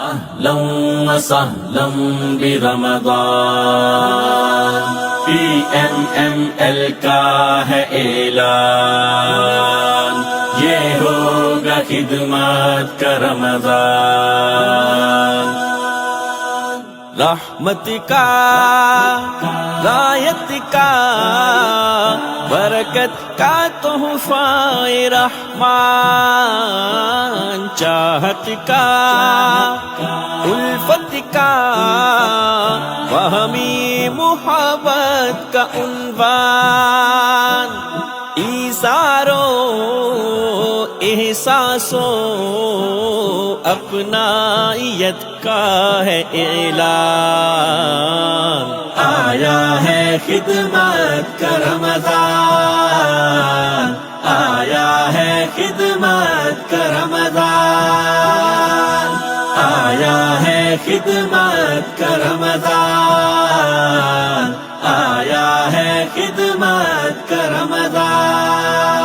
أهلا وسهلا برمضان PMML کا ہے اعلان یہ ہوگا خدمات کا رمضان رحمت کا غایت کا برکت کا تحفہ رحمان چاہت کا الفت کا وہمی محبت کا عنوان ایثارو احساسو اپنائیت کا ہے اعلان آیا ہے خدمت کا رمضان آیا ہے خدمت کا رمضان آیا ہے خدمت کا رمضان آیا ہے خدمت کا رمضان